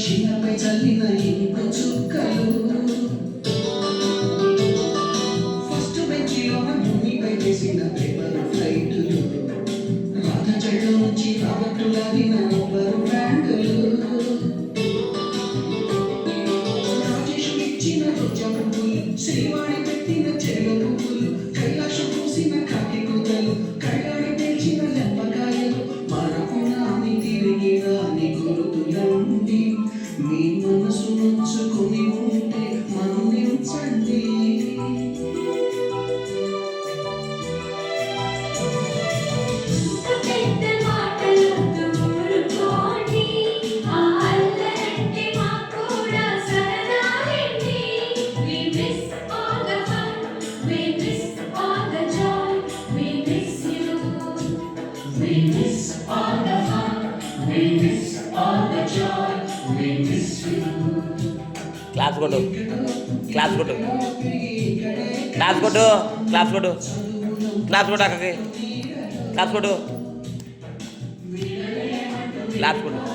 శీలపై చల్లిన ఇంపు చుక్కలు ఫస్ట్ బెంచిలోన భూమిపై వేసిన పేపర్ ఫ్లైట్లు రాధ చెడు నుంచి రాబట్టు లాగిన రబ్బరు బ్యాంకులు రాజేషు ఇచ్చిన రోజా పువ్వులు శ్రీవాణి పెట్టిన చెల పువ్వులు కైలాషు పూసిన కాకి కూతలు కళ్ళాడి తెచ్చిన లెప్పకాయలు మరపునాని తిరిగి రాని గురుతులండి మీ మనసు నొచ్చుకొని ఉంటే మన్నించండి క్లాప్స్ కొట్టు క్లాప్స్ కొట్టు క్లాప్స్ కొట్టు క్లాప్స్ కొట్టు క్లాప్స్ కొట్టు అక్కకి క్లాప్స్ కొట్టు క్లాప్స్ కొట్టు